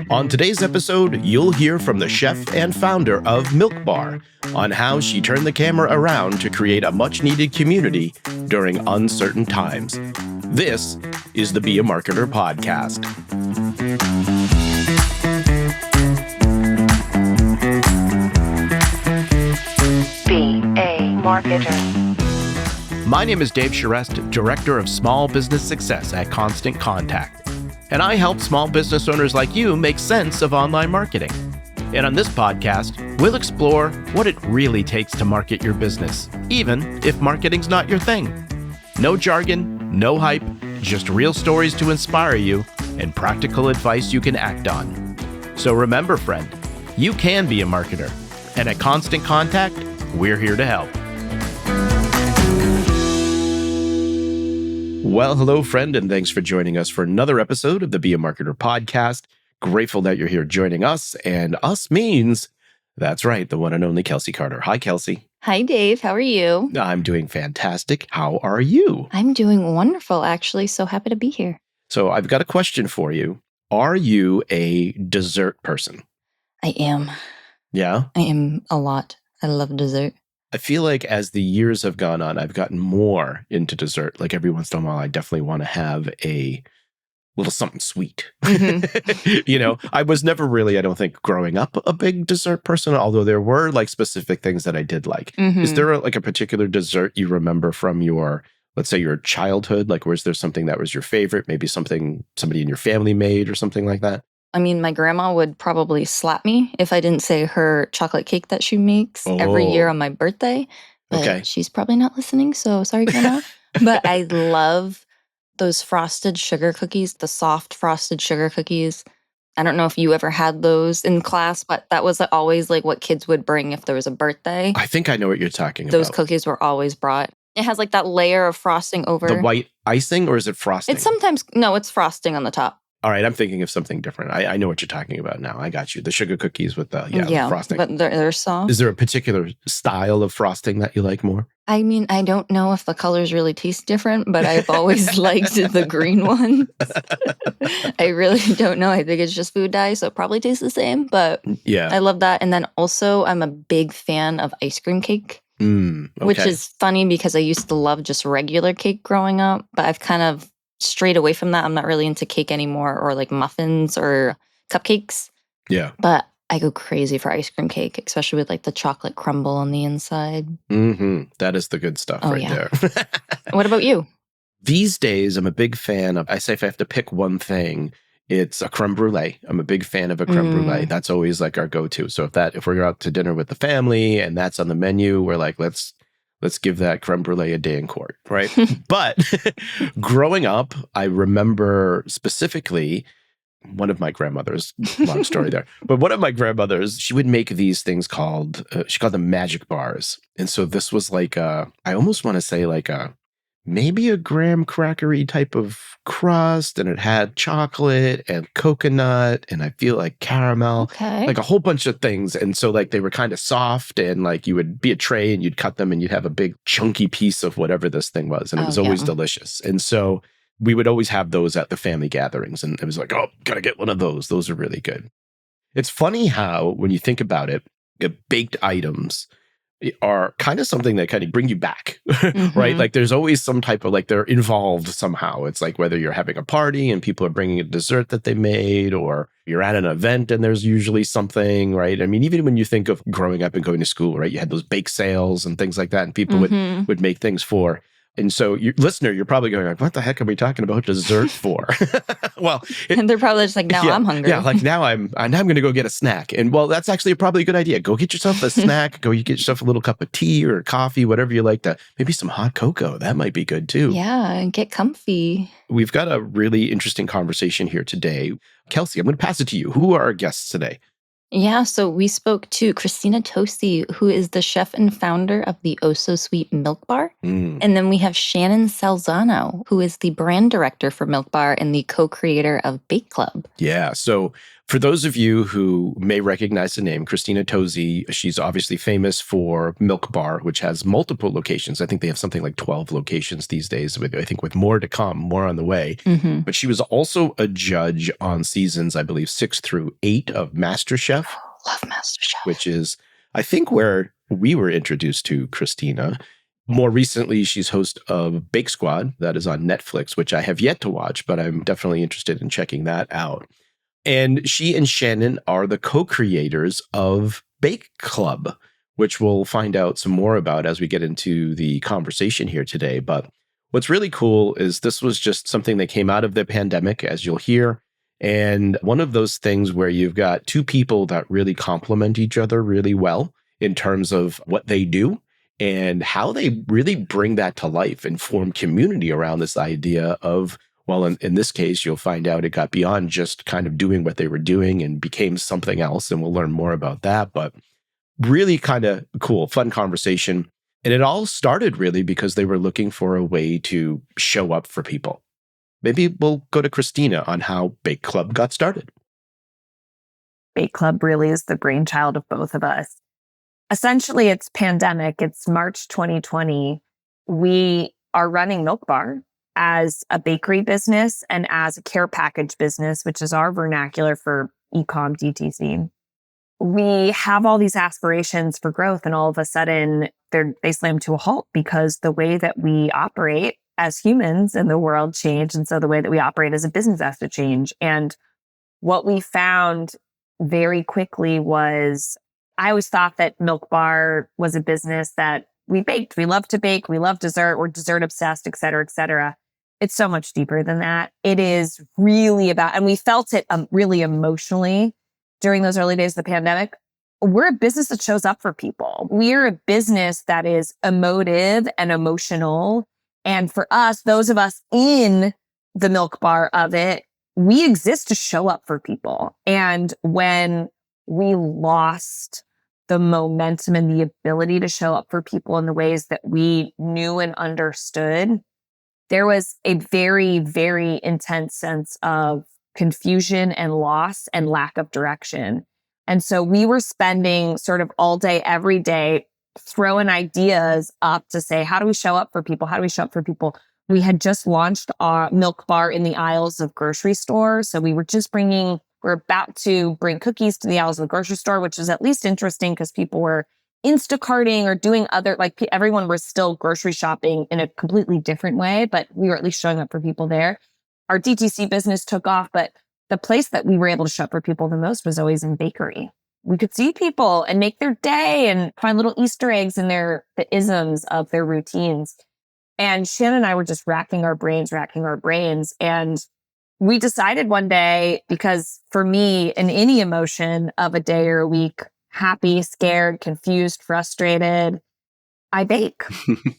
On today's episode, you'll hear from the chef and founder of Milk Bar on how she turned the camera around to create a much-needed community during uncertain times. This is the Be a Marketer podcast. Be a Marketer. My name is Dave Charest, Director of Small Business Success at Constant Contact. And I help small business owners like you make sense of online marketing. And on this podcast, we'll explore what it really takes to market your business, even if marketing's not your thing. No jargon, no hype, just real stories to inspire you and practical advice you can act on. So remember, friend, you can be a marketer. And at Constant Contact, we're here to help. Well, hello, friend, and thanks for joining us for another episode of the Be a Marketer podcast. Grateful that you're here joining us, and us means, that's right, the one and only Kelsey Carter. Hi, Kelsey. Hi, Dave. How are you? I'm doing fantastic. How are you? I'm doing wonderful, actually. So happy to be here. So I've got a question for you. Are you a dessert person? I am. Yeah? I am a lot. I love dessert. I feel like as the years have gone on, I've gotten more into dessert. Like every once in a while, I definitely want to have a little something sweet. Mm-hmm. I was never really, I don't think, growing up a big dessert person, although there were like specific things that I did like. Mm-hmm. Is there a particular dessert you remember from your, let's say, your childhood? Like, was there something that was your favorite? Maybe something somebody in your family made or something like that? I mean, my grandma would probably slap me if I didn't say her chocolate cake that she makes every year on my birthday. But Okay. she's probably not listening, so sorry, Grandma. But I love those frosted sugar cookies, the soft frosted sugar cookies. I don't know if you ever had those in class, but that was always like what kids would bring if there was a birthday. I think I know what you're talking Those about. cookies were always brought. It has like that layer of frosting over. The white icing, or is it frosting? It's frosting on the top. All right, I'm thinking of something different. I know what you're talking about now. I got you. The sugar cookies with the frosting. But they're soft. Is there a particular style of frosting that you like more? I mean, I don't know if the colors really taste different, but I've always liked the green ones. I really don't know. I think it's just food dye, so it probably tastes the same, but Yeah. I love that. And then also, I'm a big fan of ice cream cake, Okay. which is funny because I used to love just regular cake growing up, but I've kind of strayed away from that. I'm not really into cake anymore, or like muffins or cupcakes. Yeah. But I go crazy for ice cream cake, especially with like the chocolate crumble on the inside. Mm-hmm. That is the good stuff there. What about you? These days, I'm a big fan of, I say if I have to pick one thing, it's a creme brulee. I'm a big fan of a creme brulee. That's always like our go-to. So if we're out to dinner with the family and that's on the menu, we're like, let's give that creme brulee a day in court, right? But growing up, I remember specifically one of my grandmothers, long story there, but one of my grandmothers, she would make these things called, she called them magic bars. And so this was like I almost want to say like maybe a graham crackery type of crust, and it had chocolate and coconut and I feel like caramel, like a whole bunch of things. And so like they were kind of soft, and like you would be a tray and you'd cut them and you'd have a big chunky piece of whatever this thing was. And it was always delicious. And so we would always have those at the family gatherings. And it was like, oh, gotta get one of those. Those are really good. It's funny how, when you think about it, baked items are kind of something that kind of bring you back, right? Like there's always some type of, like they're involved somehow. It's like whether you're having a party and people are bringing a dessert that they made, or you're at an event and there's usually something, right? I mean, even when you think of growing up and going to school, right? You had those bake sales and things like that, and people would make things for. And so, listener, you're probably going like, what the heck are we talking about dessert for? Well, and they're probably just like, now I'm hungry. Yeah, like now I'm going to go get a snack. And well, that's actually probably a good idea. Go get yourself a snack. Go get yourself a little cup of tea or coffee, whatever you like. Maybe some hot cocoa. That might be good too. Yeah, and get comfy. We've got a really interesting conversation here today. Kelsey, I'm going to pass it to you. Who are our guests today? Yeah, so we spoke to Christina Tosi, who is the chef and founder of the Oh So Sweet Milk Bar. And then we have Shannon Salzano, who is the brand director for Milk Bar and the co-creator of Bake Club. Yeah, so For those of you who may recognize the name, Christina Tosi, she's obviously famous for Milk Bar, which has multiple locations. I think they have something like 12 locations these days, I think with more to come, more on the way. Mm-hmm. But she was also a judge on seasons, I believe, 6 through 8 of MasterChef. Love MasterChef. Which is, I think, where we were introduced to Christina. More recently, she's host of Bake Squad, that is on Netflix, which I have yet to watch, but I'm definitely interested in checking that out. And she and Shannon are the co-creators of Bake Club, which we'll find out some more about as we get into the conversation here today. But what's really cool is this was just something that came out of the pandemic, as you'll hear. And one of those things where you've got two people that really complement each other really well in terms of what they do and how they really bring that to life and form community around this idea of, well, in this case, you'll find out it got beyond just kind of doing what they were doing and became something else. And we'll learn more about that. But really kind of cool, fun conversation. And it all started really because they were looking for a way to show up for people. Maybe we'll go to Christina on how Bake Club got started. Bake Club really is the brainchild of both of us. Essentially, it's pandemic. It's March 2020. We are running Milk Bar as a bakery business and as a care package business, which is our vernacular for e-com DTC. We have all these aspirations for growth, and all of a sudden they slam to a halt because the way that we operate as humans in the world changed. And so the way that we operate as a business has to change. And what we found very quickly was, I always thought that Milk Bar was a business that we baked. We love to bake. We love dessert. We're dessert obsessed, et cetera, et cetera. It's so much deeper than that. It is really about, and we felt it really emotionally during those early days of the pandemic. We're a business that shows up for people. We're a business that is emotive and emotional. And for us, those of us in the Milk Bar of it, we exist to show up for people. And when we lost the momentum and the ability to show up for people in the ways that we knew and understood, there was a very, very intense sense of confusion and loss and lack of direction. And so we were spending sort of all day, every day, throwing ideas up to say, how do we show up for people? How do we show up for people? We had just launched our Milk Bar in the aisles of grocery stores. So we're about to bring cookies to the aisles of the grocery store, which is at least interesting because people were Instacarting or doing other, like everyone was still grocery shopping in a completely different way, but we were at least showing up for people there. Our DTC business took off, but the place that we were able to show up for people the most was always in bakery. We could see people and make their day and find little Easter eggs in the isms of their routines. And Shannon and I were just racking our brains. And we decided one day, because for me, in any emotion of a day or a week, happy, scared, confused, frustrated, I bake.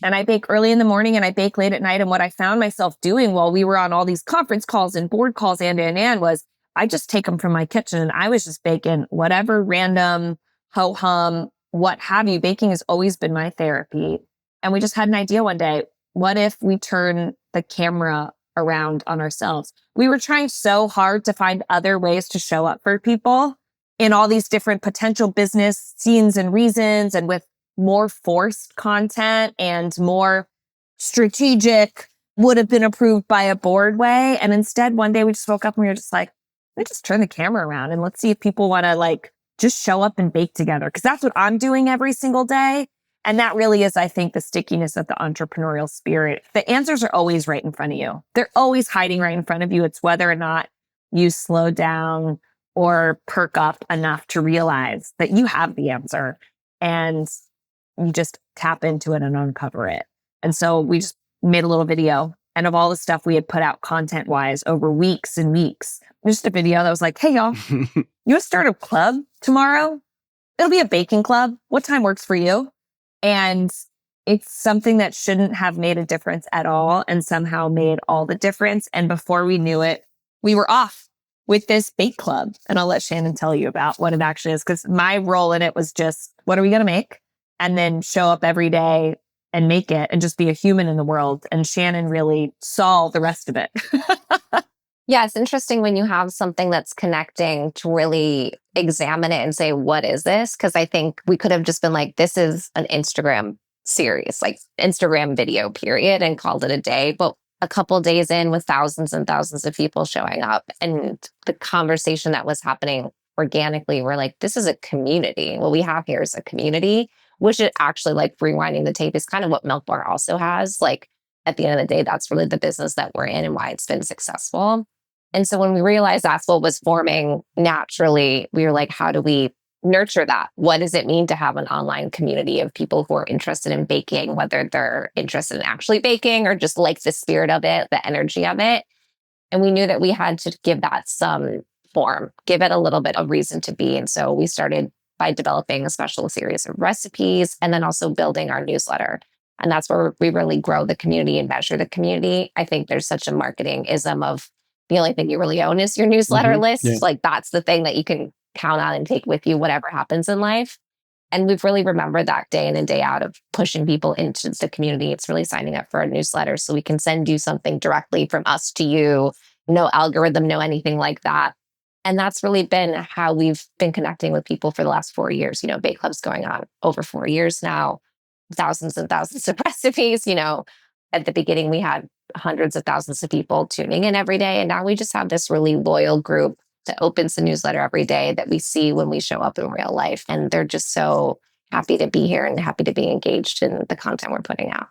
And I bake early in the morning and I bake late at night. And what I found myself doing while we were on all these conference calls and board calls and was I just take them from my kitchen and I was just baking whatever random ho-hum, what have you. Baking has always been my therapy. And we just had an idea one day. What if we turn the camera around on ourselves? We were trying so hard to find other ways to show up for people in all these different potential business scenes and reasons, and with more forced content and more strategic, would have been approved by a board way. And instead, one day we just woke up and we were just like, let me just turn the camera around and let's see if people want to just show up and bake together. Because that's what I'm doing every single day. And that really is, I think, the stickiness of the entrepreneurial spirit. The answers are always right in front of you. They're always hiding right in front of you. It's whether or not you slow down or perk up enough to realize that you have the answer and you just tap into it and uncover it. And so we just made a little video, and of all the stuff we had put out content-wise over weeks and weeks, just a video that was like, hey, y'all, you want to start a club tomorrow? It'll be a baking club. What time works for you? And it's something that shouldn't have made a difference at all and somehow made all the difference. And before we knew it, we were off with this bake club. And I'll let Shannon tell you about what it actually is, because my role in it was just, what are we going to make? And then show up every day and make it and just be a human in the world. And Shannon really saw the rest of it. Yeah, it's interesting when you have something that's connecting to really examine it and say, what is this? Because I think we could have just been like, this is an Instagram series, like Instagram video, period, and called it a day. But a couple of days in with thousands and thousands of people showing up and the conversation that was happening organically, we're like, this is a community. What we have here is a community, which is actually like rewinding the tape is kind of what Milk Bar also has. Like at the end of the day, that's really the business that we're in and why it's been successful. And so when we realized that's what was forming naturally, we were like, how do we nurture that? What does it mean to have an online community of people who are interested in baking, whether they're interested in actually baking or just like the spirit of it, the energy of it? And we knew that we had to give that some form, give it a little bit of reason to be. And so we started by developing a special series of recipes and then also building our newsletter. And that's where we really grow the community and measure the community. I think there's such a marketing ism of the only thing you really own is your newsletter list. Yeah. Like that's the thing that you can count on and take with you, whatever happens in life. And we've really remembered that day in and day out of pushing people into the community. It's really signing up for a newsletter so we can send you something directly from us to you. No algorithm, no anything like that. And that's really been how we've been connecting with people for the last 4 years. Bake Club's going on over 4 years now, thousands and thousands of recipes. At the beginning, we had hundreds of thousands of people tuning in every day. And now we just have this really loyal group that opens the newsletter every day that we see when we show up in real life. And they're just so happy to be here and happy to be engaged in the content we're putting out.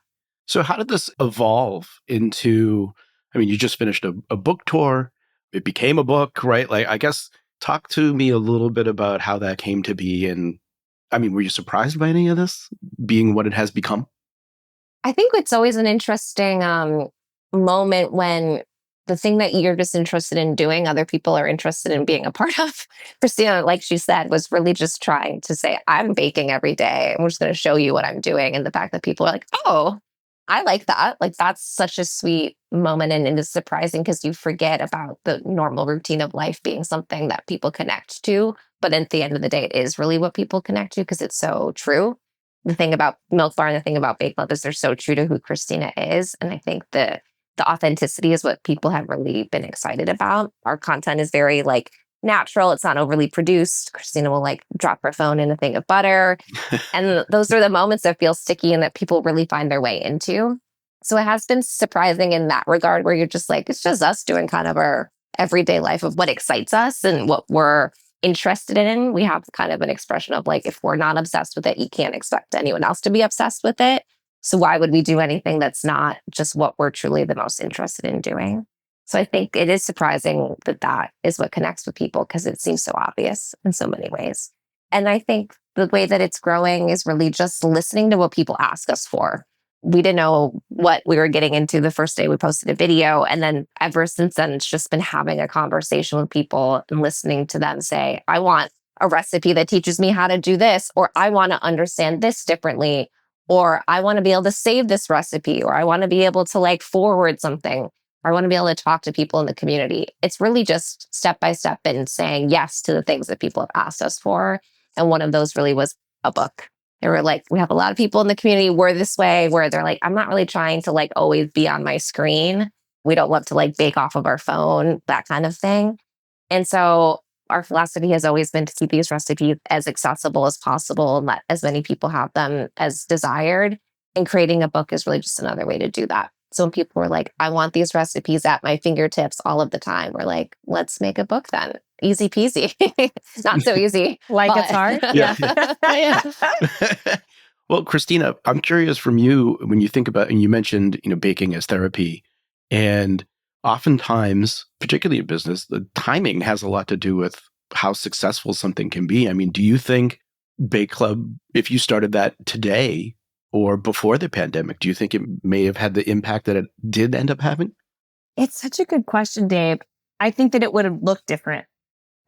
So how did this evolve into, you just finished a book tour. It became a book, right? Like, I guess, talk to me a little bit about how that came to be. And were you surprised by any of this being what it has become? I think it's always an interesting moment when the thing that you're just interested in doing, other people are interested in being a part of. Christina, like she said, was really just trying to say, I'm baking every day. I'm just going to show you what I'm doing. And the fact that people are like, oh, I like that. Like, that's such a sweet moment. And it is surprising because you forget about the normal routine of life being something that people connect to. But at the end of the day, it is really what people connect to because it's so true. The thing about Milk Bar and the thing about Bake Club is they're so true to who Christina is. And I think the authenticity is what people have really been excited about. Our content is very natural. It's not overly produced. Christina will drop her phone in a thing of butter. And those are the moments that feel sticky and that people really find their way into. So it has been surprising in that regard where you're just like, it's just us doing kind of our everyday life of what excites us and what we're interested in. We have kind of an expression of if we're not obsessed with it, you can't expect anyone else to be obsessed with it. So why would we do anything that's not just what we're truly the most interested in doing? So I think it is surprising that that is what connects with people because it seems so obvious in so many ways. And I think the way that it's growing is really just listening to what people ask us for. We didn't know what we were getting into the first day we posted a video. And then ever since then, it's just been having a conversation with people and listening to them say, I want a recipe that teaches me how to do this, or I want to understand this differently, or I want to be able to save this recipe, or I want to be able to forward something, or I want to be able to talk to people in the community. It's really just step by step and saying yes to the things that people have asked us for. And one of those really was a book. They were like, we have a lot of people in the community, we're this way, where they're like, I'm not really trying to always be on my screen. We don't love to bake off of our phone, that kind of thing. And so our philosophy has always been to keep these recipes as accessible as possible and let as many people have them as desired. And creating a book is really just another way to do that. So when people were like, I want these recipes at my fingertips all of the time, we're like, let's make a book then. Easy peasy. Not so easy. It's hard. Yeah. Well, Christina, I'm curious from you when you think about, and you mentioned, baking as therapy, and oftentimes, particularly in business, the timing has a lot to do with how successful something can be. Do you think Bake Club, if you started that today or before the pandemic, do you think it may have had the impact that it did end up having? It's such a good question, Dave. I think that it would have looked different.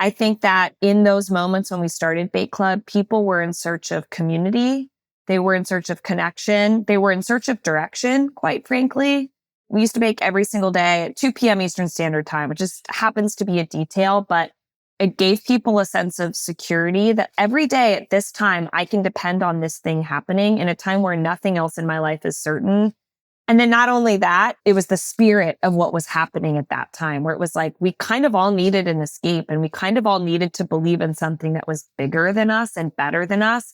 I think that in those moments when we started Bake Club, people were in search of community. They were in search of connection. They were in search of direction, quite frankly. We used to bake every single day at 2 p.m. Eastern Standard Time. It just happens to be a detail, but it gave people a sense of security that every day at this time, I can depend on this thing happening in a time where nothing else in my life is certain. And then not only that, it was the spirit of what was happening at that time, where it was like, we kind of all needed an escape and we kind of all needed to believe in something that was bigger than us and better than us.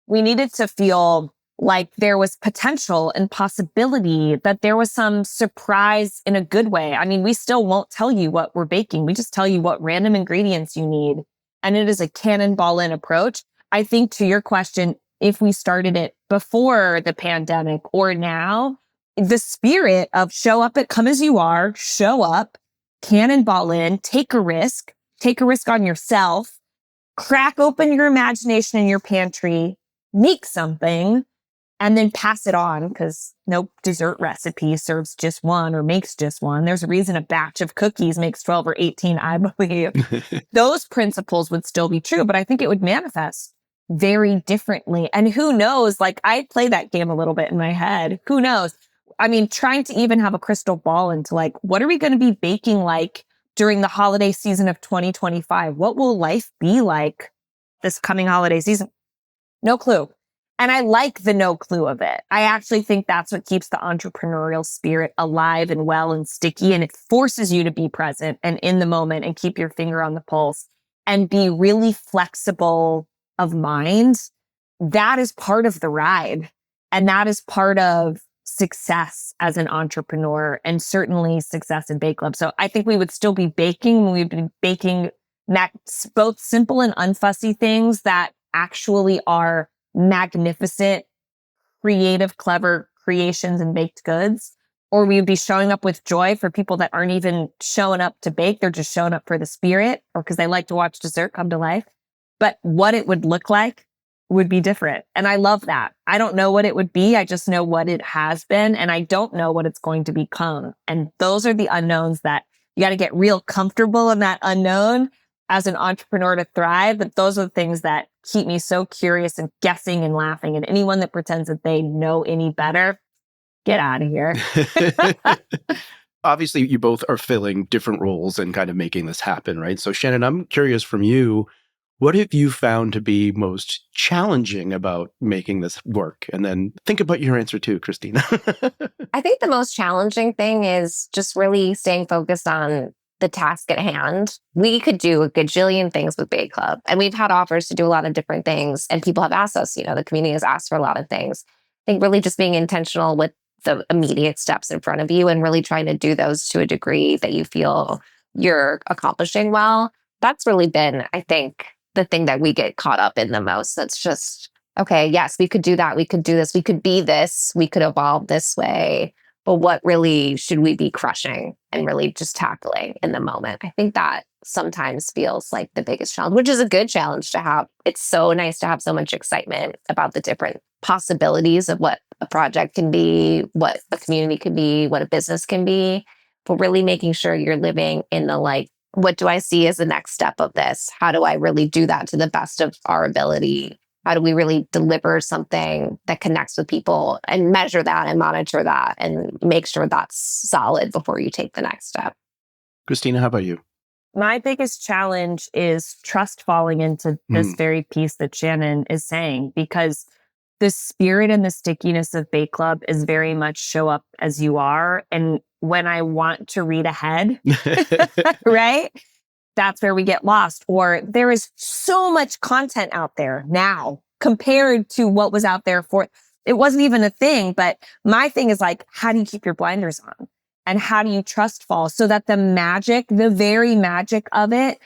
We needed to feel like there was potential and possibility, that there was some surprise in a good way. I mean, we still won't tell you what we're baking. We just tell you what random ingredients you need. And it is a cannonball in approach. I think to your question, if we started it before the pandemic or now, the spirit of show up at come as you are, show up, cannonball in, take a risk on yourself, crack open your imagination in your pantry, make something, and then pass it on, because no dessert recipe serves just one or makes just one. There's a reason a batch of cookies makes 12 or 18, I believe. Those principles would still be true, but I think it would manifest very differently. And who knows, like I play that game a little bit in my head. Who knows? I mean, trying to even have a crystal ball into like, what are we going to be baking like during the holiday season of 2025? What will life be like this coming holiday season? No clue. And I like the no clue of it. I actually think that's what keeps the entrepreneurial spirit alive and well and sticky. And it forces you to be present and in the moment and keep your finger on the pulse and be really flexible of mind. That is part of the ride. And that is part of success as an entrepreneur, and certainly success in Bake Club. So I think we would still be baking. We'd be baking both simple and unfussy things that actually are magnificent, creative, clever creations and baked goods. Or we would be showing up with joy for people that aren't even showing up to bake. They're just showing up for the spirit or because they like to watch dessert come to life. But what it would look like would be different. And I love that. I don't know what it would be. I just know what it has been. And I don't know what it's going to become. And those are the unknowns that you got to get real comfortable in that unknown as an entrepreneur to thrive. But those are the things that keep me so curious and guessing and laughing. And anyone that pretends that they know any better, get out of here. Obviously, you both are filling different roles and kind of making this happen, right? So Shannon, I'm curious from you, what have you found to be most challenging about making this work? And then think about your answer too, Christina. I think the most challenging thing is just really staying focused on the task at hand. We could do a gajillion things with Bake Club, and we've had offers to do a lot of different things, and people have asked us, the community has asked for a lot of things. I think really just being intentional with the immediate steps in front of you and really trying to do those to a degree that you feel you're accomplishing well. That's really been, I think, the thing that we get caught up in the most. That's just, okay, yes, we could do that. We could do this. We could be this. We could evolve this way. But what really should we be crushing and really just tackling in the moment? I think that sometimes feels like the biggest challenge, which is a good challenge to have. It's so nice to have so much excitement about the different possibilities of what a project can be, what a community can be, what a business can be, but really making sure you're living in the what do I see as the next step of this? How do I really do that to the best of our ability? How do we really deliver something that connects with people and measure that and monitor that and make sure that's solid before you take the next step? Christina, how about you? My biggest challenge is trust falling into this very piece that Shannon is saying, because the spirit and the stickiness of Bake Club is very much show up as you are. And when I want to read ahead, right? That's where we get lost. Or there is so much content out there now compared to what was out there it wasn't even a thing. But my thing is how do you keep your blinders on? And how do you trust fall so that the very magic of it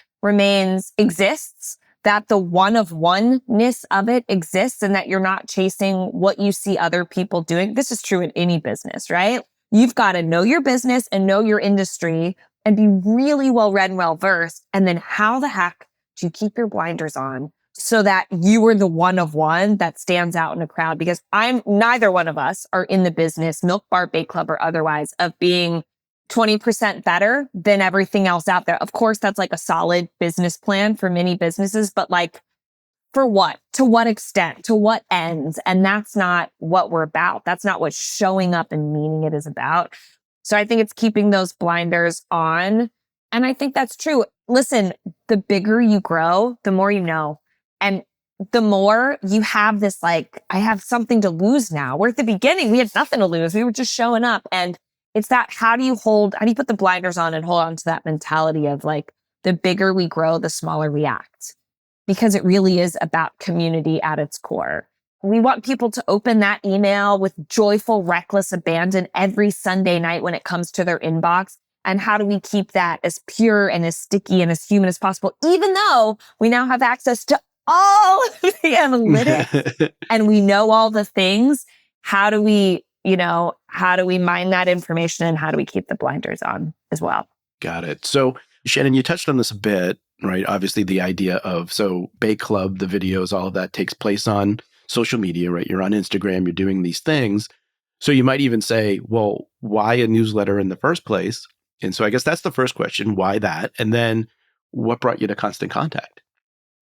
exists, that the one of oneness of it exists, and that you're not chasing what you see other people doing. This is true in any business, right? You've got to know your business and know your industry and be really well read and well versed. And then how the heck do you keep your blinders on so that you are the one of one that stands out in a crowd? Because neither one of us are in the business, Milk Bar, Bake Club, or otherwise, of being 20% better than everything else out there. Of course, that's a solid business plan for many businesses, but for what? To what extent? To what ends? And that's not what we're about. That's not what showing up and meaning it is about. So I think it's keeping those blinders on. And I think that's true. Listen, the bigger you grow, the more you know. And the more you have this, like, I have something to lose now. Where at the beginning, we had nothing to lose. We were just showing up. And it's that, how do you put the blinders on and hold on to that mentality of like, the bigger we grow, the smaller we act, because it really is about community at its core. We want people to open that email with joyful, reckless abandon every Sunday night when it comes to their inbox. And how do we keep that as pure and as sticky and as human as possible, even though we now have access to all of the analytics and we know all the things? How do we mine that information, and how do we keep the blinders on as well? Got it. So Shannon, you touched on this a bit, right? Obviously the idea of, so Bake Club, the videos, all of that takes place on social media, right? You're on Instagram, you're doing these things. So you might even say, well, why a newsletter in the first place? And so I guess that's the first question. Why that? And then what brought you to Constant Contact?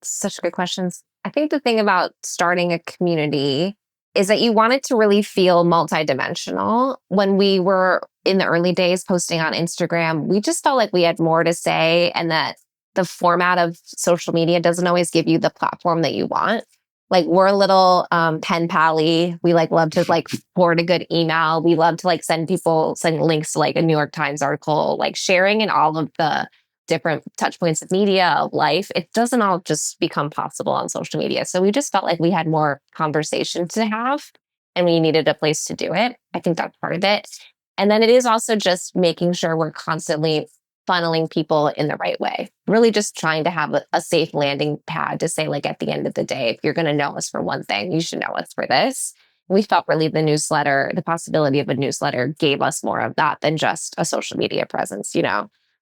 Such good questions. I think the thing about starting a community is that you want it to really feel multidimensional. When we were in the early days posting on Instagram, we just felt like we had more to say, and that the format of social media doesn't always give you the platform that you want. Like, we're a little pen pally. We love to forward a good email. We love to send links to a New York Times article, sharing in all of the different touch points of media, of life. It doesn't all just become possible on social media. So we just felt like we had more conversation to have, and we needed a place to do it. I think that's part of it. And then it is also just making sure we're constantly funneling people in the right way. Really just trying to have a safe landing pad to say, at the end of the day, if you're going to know us for one thing, you should know us for this. We felt really the possibility of a newsletter gave us more of that than just a social media presence.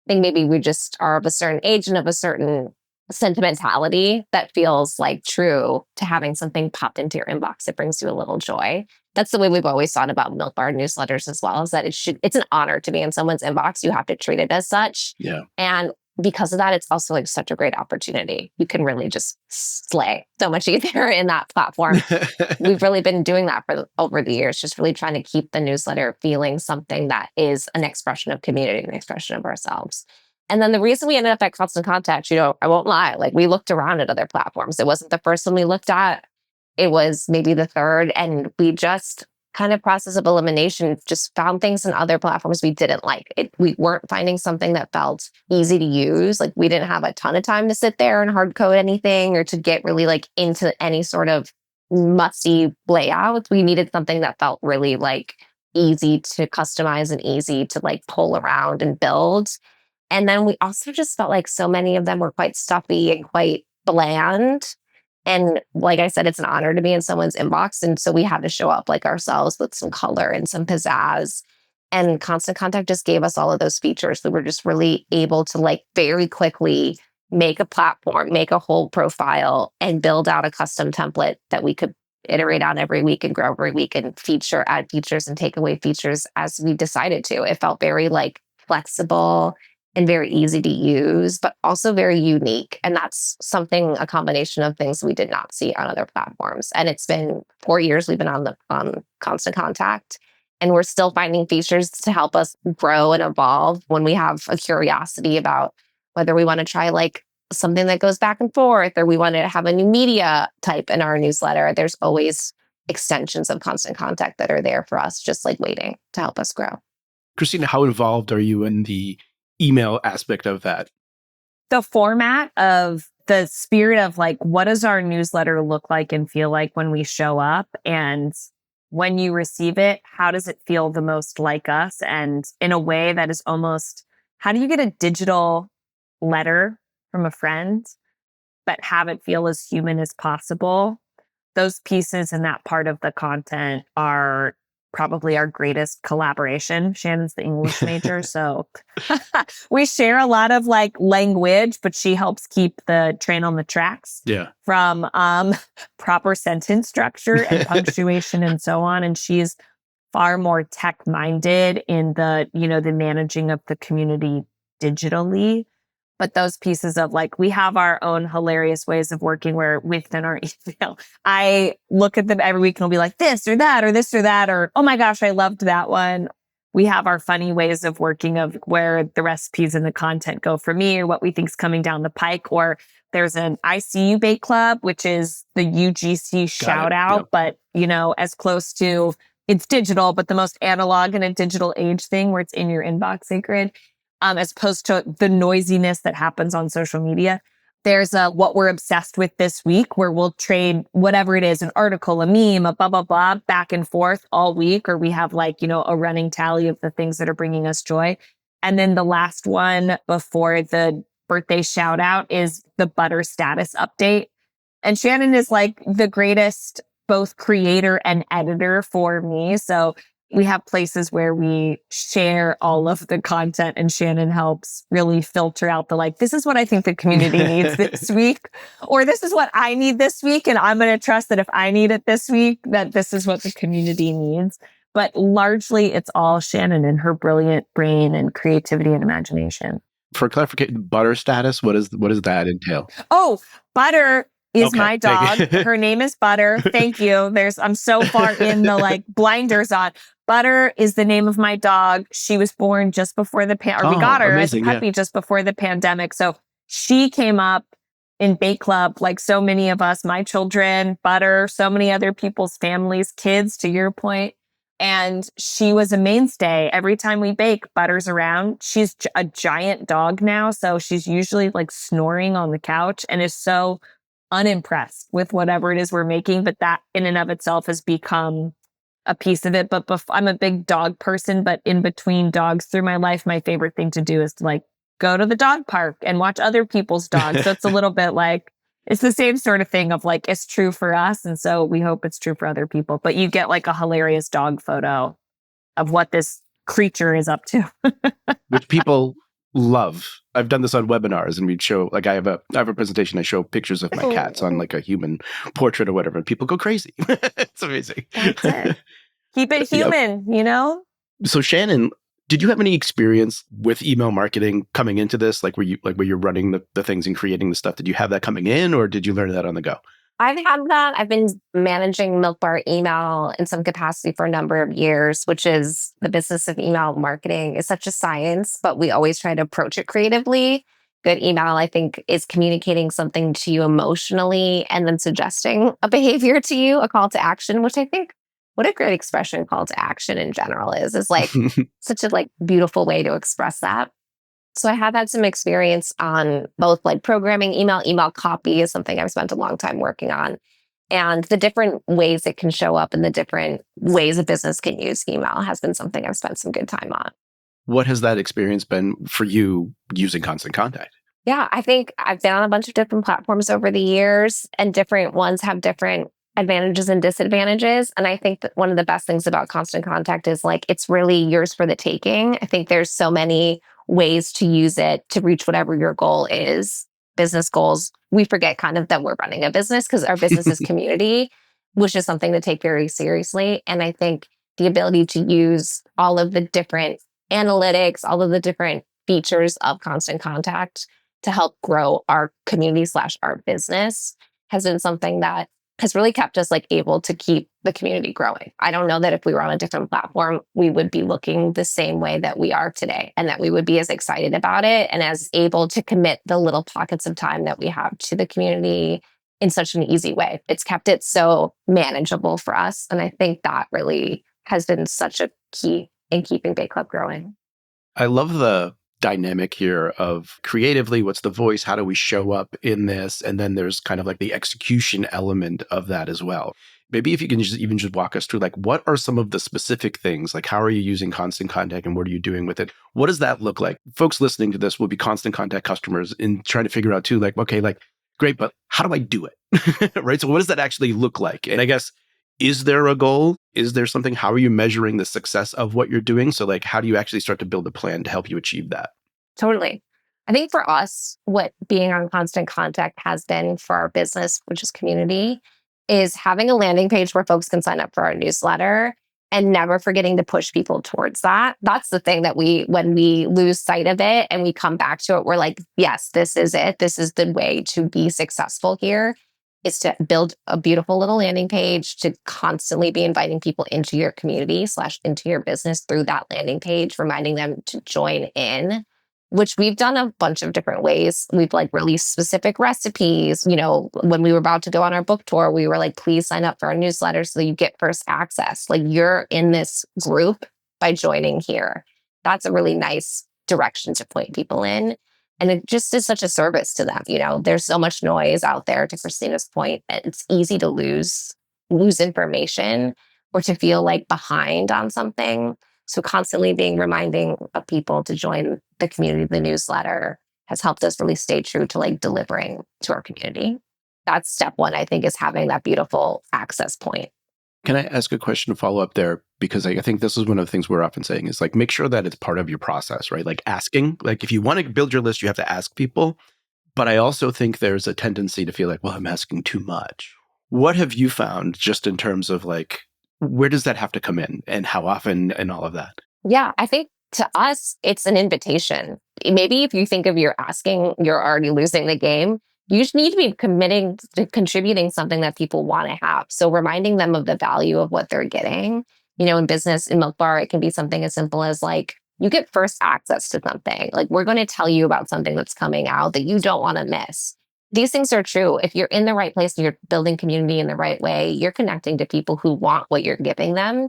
I think maybe we just are of a certain age and of a certain sentimentality that feels true to having something popped into your inbox that brings you a little joy. That's the way we've always thought about Milk Bar newsletters as well, is that it's an honor to be in someone's inbox. You have to treat it as such. Yeah. And because of that, it's also such a great opportunity. You can really just slay so much easier in that platform. We've really been doing that for over the years, just really trying to keep the newsletter feeling something that is an expression of community, an expression of ourselves. And then the reason we ended up at Constant Contact, I won't lie, we looked around at other platforms. It wasn't the first one we looked at. It was maybe the third. And we just kind of, process of elimination, just found things in other platforms we didn't like. We weren't finding something that felt easy to use. We didn't have a ton of time to sit there and hard code anything or to get really into any sort of musty layouts. We needed something that felt really easy to customize and easy to pull around and build. And then we also just felt like so many of them were quite stuffy and quite bland. And like I said, it's an honor to be in someone's inbox. And so we had to show up ourselves with some color and some pizzazz. And Constant Contact just gave us all of those features. We were just really able to very quickly make a platform, make a whole profile, and build out a custom template that we could iterate on every week and grow every week and add features and take away features as we decided to. It felt very flexible and very easy to use, but also very unique. And that's a combination of things we did not see on other platforms. And it's been 4 years we've been on Constant Contact, and we're still finding features to help us grow and evolve when we have a curiosity about whether we want to try something that goes back and forth, or we want to have a new media type in our newsletter. There's always extensions of Constant Contact that are there for us, just waiting to help us grow. Christina, how involved are you in the email aspect of that? The format of the spirit of what does our newsletter look like and feel like when we show up, and when you receive it, how does it feel the most like us? And in a way that is almost, how do you get a digital letter from a friend but have it feel as human as possible? Those pieces and that part of the content are probably our greatest collaboration. Shannon's the English major, so we share a lot of language, but she helps keep the train on the tracks. Yeah. From proper sentence structure and punctuation and so on. And she's far more tech minded in the managing of the community digitally. But those pieces of we have our own hilarious ways of working where within our email, I look at them every week and will be this or that, or this or that, or, oh my gosh, I loved that one. we have our funny ways of working of where the recipes and the content go for me or what we think is coming down the pike. Or there's an ICU Bake Club, which is the UGC shout out, Yep. but as close to it's digital, but the most analog in a digital age thing where it's in your inbox sacred, as opposed to the noisiness that happens on social media. There's a what we're obsessed with this week where we'll trade whatever it is, an article, a meme, a blah, blah, blah, back and forth all week. Or we have a running tally of the things that are bringing us joy. And then the last one before the birthday shout out is the butter status update. And Shannon is like the greatest both creator and editor for me. So we have places where we share all of the content and Shannon helps really filter out this is what I think the community needs this week, or this is what I need this week. And I'm going to trust that if I need it this week, that this is what the community needs. But largely it's all Shannon and her brilliant brain and creativity and imagination. For clarification, butter status, what does that entail? Oh, Butter is Okay, my dog. thank you. Her name is Butter. Thank you. I'm so far in the blinders on. Butter is the name of my dog. She was born just before we got her amazing, as a puppy just before the pandemic. So she came up in Bake Club, like so many of us, my children, Butter, so many other people's families, kids, to your point. And she was a mainstay. Every time we bake, Butter's around. She's a giant dog now. So she's usually snoring on the couch and is so unimpressed with whatever it is we're making. But that in and of itself has become a piece of it. But I'm a big dog person, but in between dogs through my life, my favorite thing to do is to go to the dog park and watch other people's dogs. So it's a little bit it's the same sort of thing of it's true for us. And so we hope it's true for other people. But you get a hilarious dog photo of what this creature is up to. Which people love. I've done this on webinars and we'd show, I have a presentation, I show pictures of my cats on a human portrait or whatever, and people go crazy. It's amazing. That's it. Keep it human, So Shannon, did you have any experience with email marketing coming into this? Where you're running the things and creating the stuff? Did you have that coming in or did you learn that on the go? I've had that. I've been managing Milk Bar email in some capacity for a number of years, which is the business of email marketing is such a science, but we always try to approach it creatively. Good email, I think, is communicating something to you emotionally and then suggesting a behavior to you, a call to action, which I think what a great expression call to action in general is such a beautiful way to express that. So I have had some experience on both programming, email copy is something I've spent a long time working on. And the different ways it can show up and the different ways a business can use email has been something I've spent some good time on. What has that experience been for you using Constant Contact? Yeah, I think I've been on a bunch of different platforms over the years and different ones have different advantages and disadvantages. And I think that one of the best things about Constant Contact is it's really yours for the taking. I think there's so many ways to use it to reach whatever your goal is. Business goals, we forget kind of that we're running a business because our business is community, which is something to take very seriously. And I think the ability to use all of the different analytics, all of the different features of Constant Contact to help grow our community / our business has been something that has really kept us able to keep the community growing. I don't know that if we were on a different platform, we would be looking the same way that we are today and that we would be as excited about it and as able to commit the little pockets of time that we have to the community in such an easy way. It's kept it so manageable for us. And I think that really has been such a key in keeping Bake Club growing. I love the dynamic here of creatively, what's the voice? How do we show up in this? And then there's kind of the execution element of that as well. Maybe if you can just walk us through what are some of the specific things? How are you using Constant Contact and what are you doing with it? What does that look like? Folks listening to this will be Constant Contact customers and trying to figure out too, great, but how do I do it? Right? So what does that actually look like? And I guess, is there a goal? Is there something? How are you measuring the success of what you're doing? So how do you actually start to build a plan to help you achieve that? Totally. I think for us, what being on Constant Contact has been for our business, which is community, is having a landing page where folks can sign up for our newsletter and never forgetting to push people towards that. That's the thing that when we lose sight of it and we come back to it, we're yes, this is it. This is the way to be successful here. is to build a beautiful little landing page, to constantly be inviting people into your community / into your business through that landing page, reminding them to join in, which we've done a bunch of different ways. We've like released specific recipes. You know, when we were about to go on our book tour, we were like, please sign up for our newsletter so you get first access. Like, you're in this group by joining here. That's a really nice direction to point people in. And it just is such a service to them. You know, there's so much noise out there, to Christina's point. It's easy to lose information or to feel like behind on something. So constantly being reminding of people to join the community, the newsletter, has helped us really stay true to like delivering to our community. That's step one, I think, is having that beautiful access point. Can I ask a question to follow up there? Because I think this is one of the things we're often saying is like, make sure that it's part of your process, right? Like asking, like if you want to build your list, you have to ask people. But I also think there's a tendency to feel like, well, I'm asking too much. What have you found just in terms of like, where does that have to come in and how often and all of that? Yeah, I think to us, it's an invitation. Maybe if you think of your asking, you're already losing the game. You just need to be committing to contributing something that people want to have. So reminding them of the value of what they're getting. You know, in business, in Milk Bar, it can be something as simple as like, you get first access to something. Like, we're going to tell you about something that's coming out that you don't want to miss. These things are true. If you're in the right place and you're building community in the right way, you're connecting to people who want what you're giving them.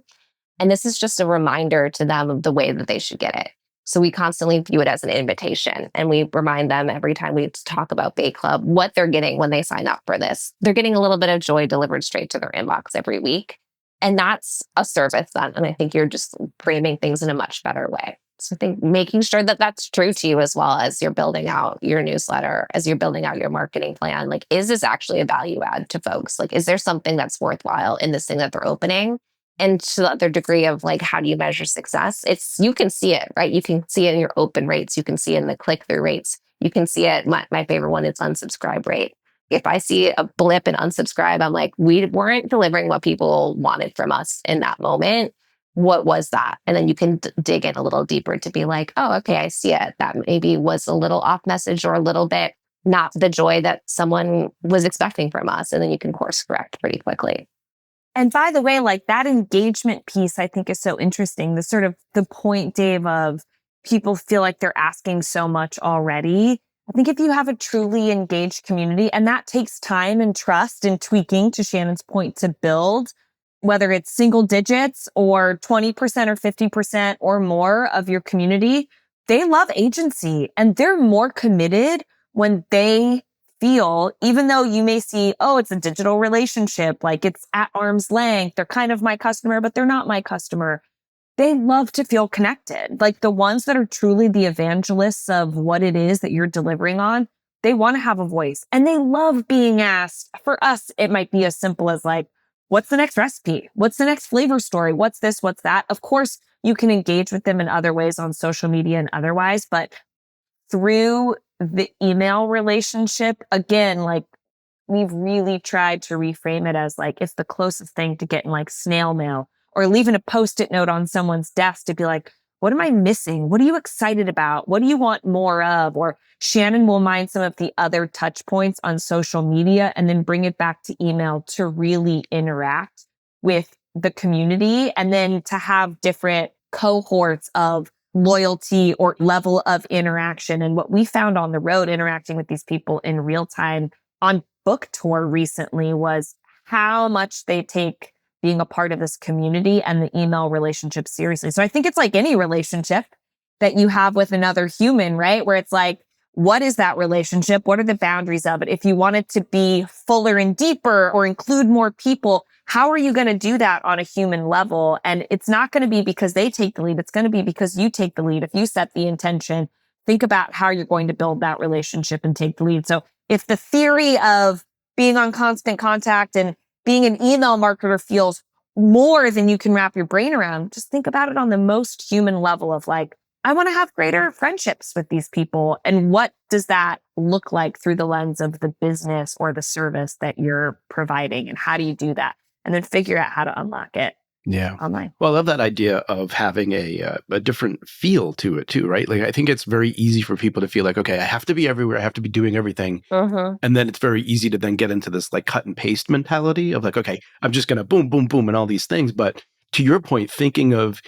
And this is just a reminder to them of the way that they should get it. So we constantly view it as an invitation, and we remind them every time we talk about Bake Club what they're getting when they sign up for this. They're getting a little bit of joy delivered straight to their inbox every week. And that's a service then. And I think you're just framing things in a much better way. So I think making sure that that's true to you as well as you're building out your newsletter, as you're building out your marketing plan. Like, is this actually a value add to folks? Like, is there something that's worthwhile in this thing that they're opening? And to the other degree of like, how do you measure success? You can see it, right? You can see it in your open rates. You can see it in the click-through rates. You can see it. My favorite one is unsubscribe rate. If I see a blip in unsubscribe, I'm like, we weren't delivering what people wanted from us in that moment. What was that? And then you can dig in a little deeper to be like, oh, okay, I see it. That maybe was a little off message or a little bit not the joy that someone was expecting from us. And then you can course correct pretty quickly. And by the way, like that engagement piece, I think is so interesting. The sort of the point, Dave, of people feel like they're asking so much already. I think if you have a truly engaged community, and that takes time and trust and tweaking, to Shannon's point, to build, whether it's single digits or 20% or 50% or more of your community, they love agency and they're more committed when they feel, even though you may see, oh, it's a digital relationship, like it's at arm's length, they're kind of my customer, but they're not my customer. They love to feel connected. Like the ones that are truly the evangelists of what it is that you're delivering on, they want to have a voice and they love being asked. For us, it might be as simple as like, what's the next recipe? What's the next flavor story? What's this? What's that? Of course, you can engage with them in other ways on social media and otherwise, but through the email relationship, again, like we've really tried to reframe it as like, it's the closest thing to getting like snail mail or leaving a Post-it note on someone's desk to be like, what am I missing? What are you excited about? What do you want more of? Or Shannon will mind some of the other touch points on social media and then bring it back to email to really interact with the community and then to have different cohorts of loyalty or level of interaction. And what we found on the road interacting with these people in real time on book tour recently was how much they take being a part of this community and the email relationship seriously. So I think it's like any relationship that you have with another human, right? Where it's like, what is that relationship? What are the boundaries of it? If you want it to be fuller and deeper or include more people, how are you going to do that on a human level? And it's not going to be because they take the lead. It's going to be because you take the lead. If you set the intention, think about how you're going to build that relationship and take the lead. So if the theory of being on constant contact and being an email marketer feels more than you can wrap your brain around, just think about it on the most human level of like, I want to have greater friendships with these people. And what does that look like through the lens of the business or the service that you're providing? And how do you do that? And then figure out how to unlock it. Yeah. online. Well, I love that idea of having a different feel to it too, right? Like I think it's very easy for people to feel like, okay, I have to be everywhere. I have to be doing everything. Mm-hmm. And then it's very easy to then get into this like cut and paste mentality of like, okay, I'm just going to boom, boom, boom, and all these things. But to your point, thinking of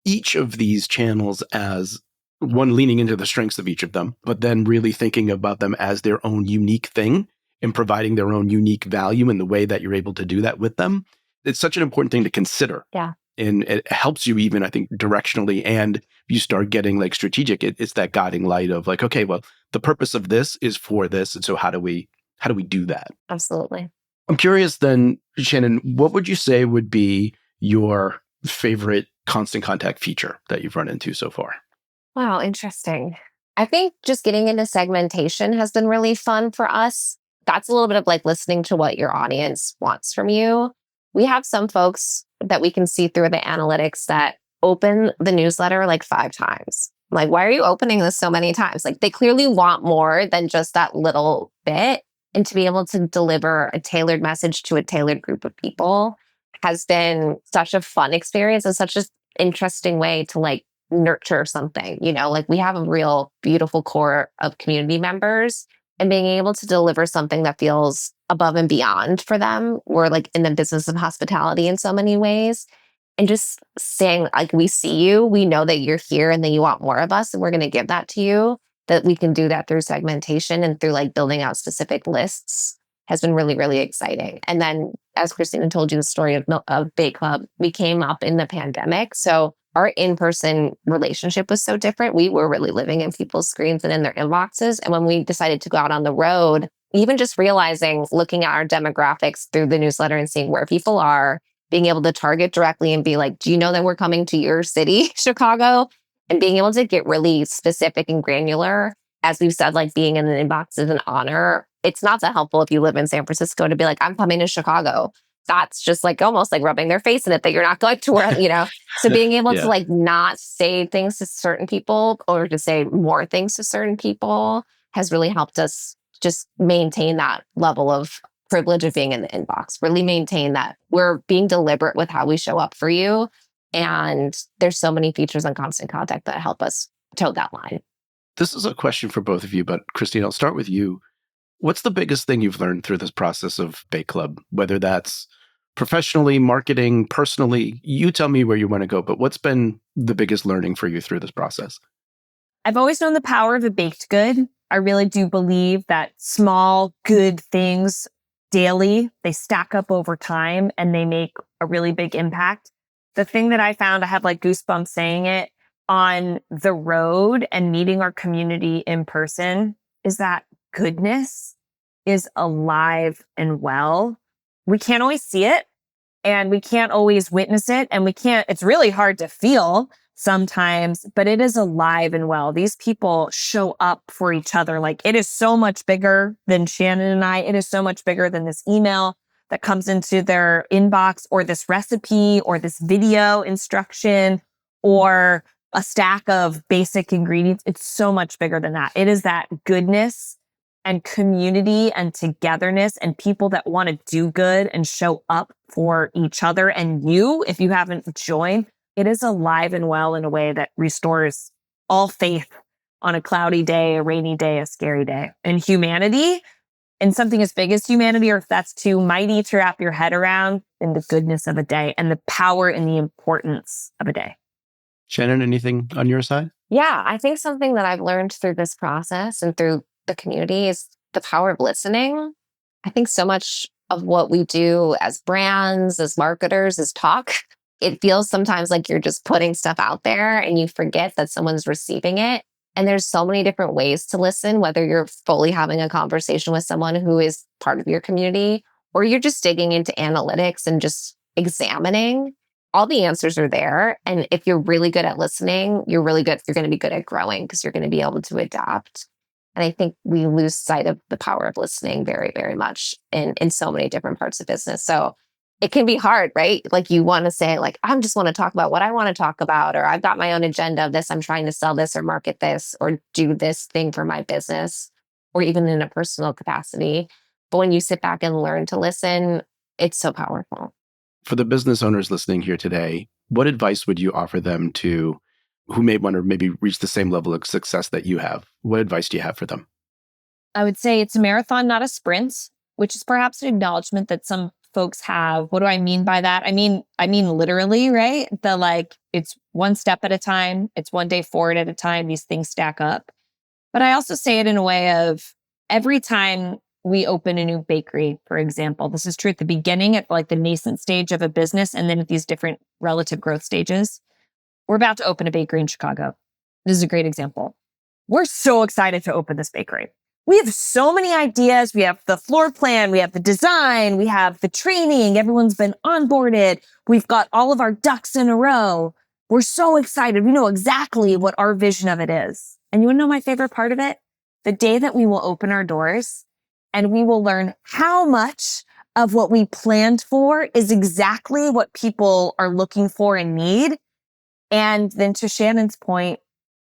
each of these channels as one, leaning into the strengths of each of them, but then really thinking about them as their own unique thing and providing their own unique value in the way that you're able to do that with them. It's such an important thing to consider. Yeah. And it helps you even, I think, directionally. And you start getting like strategic. It's that guiding light of like, okay, well, the purpose of this is for this. And so how do we do that? Absolutely. I'm curious then, Shannon, what would you say would be your favorite constant contact feature that you've run into so far? Wow, interesting. I think just getting into segmentation has been really fun for us. That's a little bit of like listening to what your audience wants from you. We have some folks that we can see through the analytics that open the newsletter like 5 times. Like, why are you opening this so many times? Like, they clearly want more than just that little bit. And to be able to deliver a tailored message to a tailored group of people has been such a fun experience and such an interesting way to like nurture something. Like we have a real beautiful core of community members, and being able to deliver something that feels above and beyond for them. We're like in the business of hospitality in so many ways. And just saying, like, we see you, we know that you're here and that you want more of us, and we're going to give that to you. That we can do that through segmentation and through like building out specific lists has been really, really exciting. And then, as Christina told you the story of Bake Club, we came up in the pandemic. So our in-person relationship was so different. We were really living in people's screens and in their inboxes. And when we decided to go out on the road, even just realizing, looking at our demographics through the newsletter and seeing where people are, being able to target directly and be like, do you know that we're coming to your city, Chicago? And being able to get really specific and granular. As we've said, like being in an inbox is an honor. It's not that helpful if you live in San Francisco to be like, I'm coming to Chicago. That's just like almost like rubbing their face in it that you're not going to where. So being able to like not say things to certain people or to say more things to certain people has really helped us just maintain that level of privilege of being in the inbox, really maintain that we're being deliberate with how we show up for you. And there's so many features on Constant Contact that help us toe that line. This is a question for both of you, but Christine, I'll start with you. What's the biggest thing you've learned through this process of Bake Club, whether that's professionally, marketing, personally? You tell me where you want to go, but what's been the biggest learning for you through this process? I've always known the power of a baked good. I really do believe that small, good things daily, they stack up over time and they make a really big impact. The thing that I found, I have like goosebumps saying it, on the road and meeting our community in person, is that goodness is alive and well. We can't always see it and we can't always witness it, and it's really hard to feel sometimes, but it is alive and well. These people show up for each other. Like, it is so much bigger than Shannon and I. It is so much bigger than this email that comes into their inbox, or this recipe, or this video instruction, or a stack of basic ingredients. It's so much bigger than that. It is that goodness and community and togetherness and people that want to do good and show up for each other. And you, if you haven't joined, it is alive and well in a way that restores all faith on a cloudy day, a rainy day, a scary day. And humanity, and something as big as humanity, or if that's too mighty to wrap your head around, in the goodness of a day and the power and the importance of a day. Shannon, anything on your side? Yeah, I think something that I've learned through this process and through the community is the power of listening. I think so much of what we do as brands, as marketers, is talk. It feels sometimes like you're just putting stuff out there and you forget that someone's receiving it. And there's so many different ways to listen, whether you're fully having a conversation with someone who is part of your community, or you're just digging into analytics and just examining. All the answers are there. And if you're really good at listening, you're going to be good at growing because you're going to be able to adapt. And I think we lose sight of the power of listening very, very much in so many different parts of business. So it can be hard, right? Like, you want to say, like, I just want to talk about what I want to talk about, or I've got my own agenda of this. I'm trying to sell this or market this or do this thing for my business, or even in a personal capacity. But when you sit back and learn to listen, it's so powerful. For the business owners listening here today, what advice would you offer them to who may want to maybe reach the same level of success that you have? What advice do you have for them? I would say it's a marathon, not a sprint, which is perhaps an acknowledgement that some folks have. What do I mean by that? I mean literally, right? It's one step at a time. It's one day forward at a time. These things stack up. But I also say it in a way of every time we open a new bakery, for example, this is true at the beginning, at like the nascent stage of a business, and then at these different relative growth stages. We're about to open a bakery in Chicago. This is a great example. We're so excited to open this bakery. We have so many ideas. We have the floor plan, we have the design, we have the training. Everyone's been onboarded. We've got all of our ducks in a row. We're so excited. We know exactly what our vision of it is. And you want to know my favorite part of it? The day that we will open our doors and we will learn how much of what we planned for is exactly what people are looking for and need. And then to Shannon's point,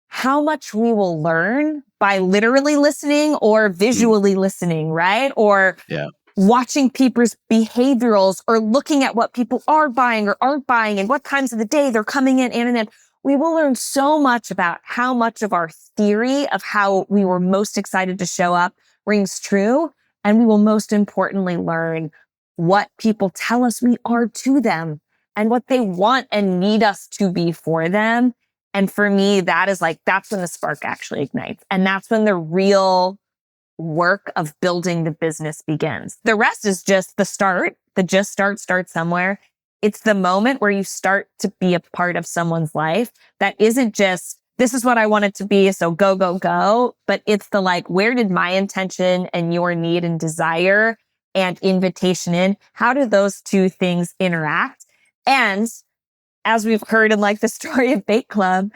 how much we will learn by literally listening or visually listening, right? Or watching people's behaviorals or looking at what people are buying or aren't buying and what times of the day they're coming in and in. We will learn so much about how much of our theory of how we were most excited to show up rings true. And we will most importantly learn what people tell us we are to them and what they want and need us to be for them. And for me, that's when the spark actually ignites. And that's when the real work of building the business begins. The rest is just the start. Start somewhere. It's the moment where you start to be a part of someone's life that isn't just, this is what I want it to be, so go, go, go. But it's the where did my intention and your need and desire and invitation in, how do those two things interact? And as we've heard in the story of Bake Club,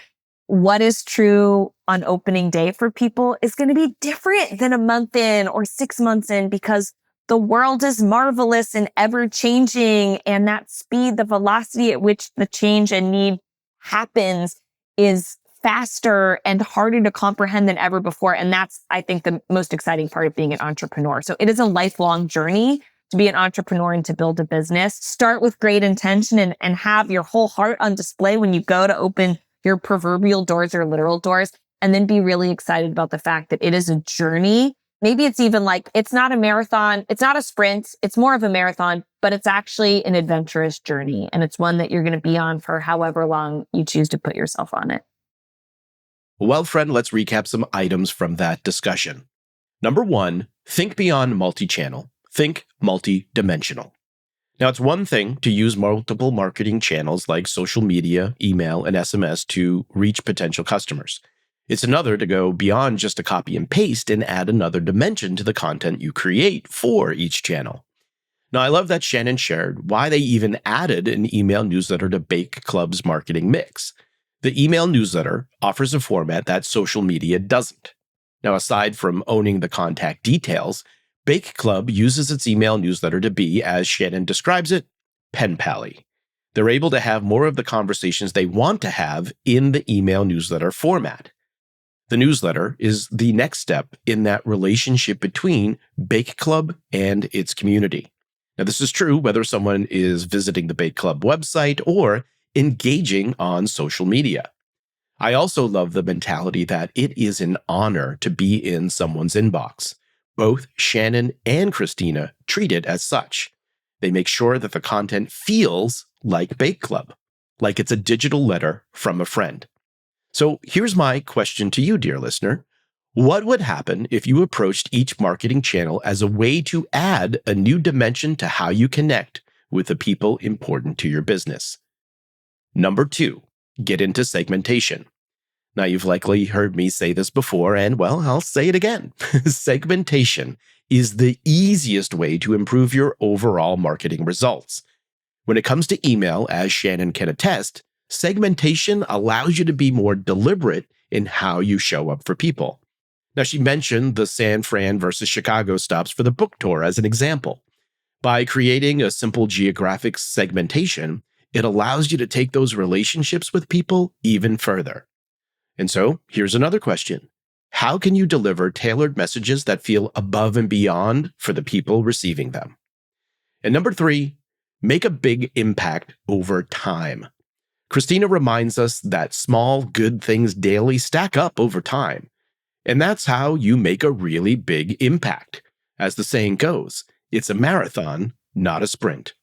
what is true on opening day for people is going to be different than a month in or 6 months in, because the world is marvelous and ever changing. And that speed, the velocity at which the change and need happens is faster and harder to comprehend than ever before. And that's, I think, the most exciting part of being an entrepreneur. So it is a lifelong journey to be an entrepreneur and to build a business. Start with great intention and have your whole heart on display when you go to open your proverbial doors or literal doors, and then be really excited about the fact that it is a journey. Maybe it's even it's not a marathon, it's not a sprint, it's more of a marathon, but it's actually an adventurous journey. And it's one that you're going to be on for however long you choose to put yourself on it. Well, friend, let's recap some items from that discussion. Number 1, think beyond multi-channel. Think multi-dimensional. Now, it's one thing to use multiple marketing channels like social media, email, and SMS to reach potential customers. It's another to go beyond just a copy and paste and add another dimension to the content you create for each channel. Now, I love that Shannon shared why they even added an email newsletter to Bake Club's marketing mix. The email newsletter offers a format that social media doesn't. Now, aside from owning the contact details, Bake Club uses its email newsletter to be, as Shannon describes it, pen pally. They're able to have more of the conversations they want to have in the email newsletter format. The newsletter is the next step in that relationship between Bake Club and its community. Now, this is true whether someone is visiting the Bake Club website or engaging on social media. I also love the mentality that it is an honor to be in someone's inbox. Both Shannon and Christina treat it as such. They make sure that the content feels like Bake Club, like it's a digital letter from a friend. So here's my question to you, dear listener. What would happen if you approached each marketing channel as a way to add a new dimension to how you connect with the people important to your business? Number 2, get into segmentation. Now, you've likely heard me say this before, and well, I'll say it again. Segmentation is the easiest way to improve your overall marketing results. When it comes to email, as Shannon can attest, segmentation allows you to be more deliberate in how you show up for people. Now, she mentioned the San Fran versus Chicago stops for the book tour as an example. By creating a simple geographic segmentation, it allows you to take those relationships with people even further. And so, here's another question. How can you deliver tailored messages that feel above and beyond for the people receiving them? And number 3, make a big impact over time. Christina reminds us that small, good things daily stack up over time. And that's how you make a really big impact. As the saying goes, it's a marathon, not a sprint.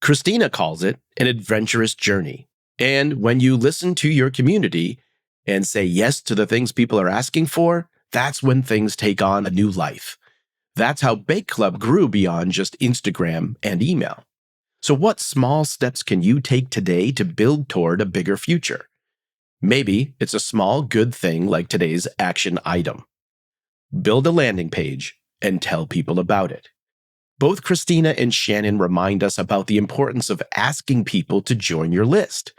Christina calls it an adventurous journey. And when you listen to your community and say yes to the things people are asking for, that's when things take on a new life. That's how Bake Club grew beyond just Instagram and email. So what small steps can you take today to build toward a bigger future? Maybe it's a small good thing like today's action item. Build a landing page and tell people about it. Both Christina and Shannon remind us about the importance of asking people to join your list.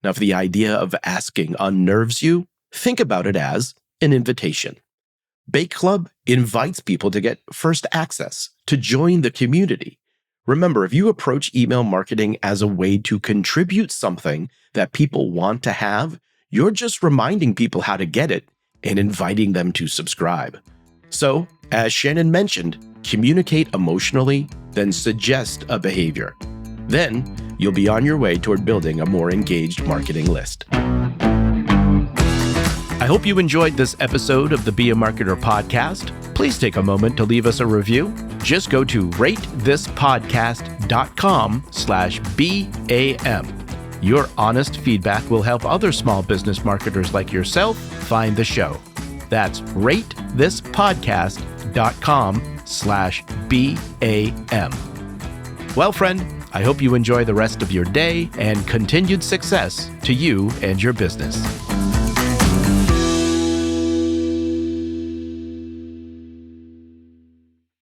Now, if the idea of asking unnerves you, think about it as an invitation. Bake Club invites people to get first access, to join the community. Remember, if you approach email marketing as a way to contribute something that people want to have, you're just reminding people how to get it and inviting them to subscribe. So, as Shannon mentioned, communicate emotionally, then suggest a behavior. Then, you'll be on your way toward building a more engaged marketing list. I hope you enjoyed this episode of the Be a Marketer podcast. Please take a moment to leave us a review. Just go to ratethispodcast.com/BAM. Your honest feedback will help other small business marketers like yourself find the show. That's ratethispodcast.com/BAM. Well, friend, I hope you enjoy the rest of your day and continued success to you and your business.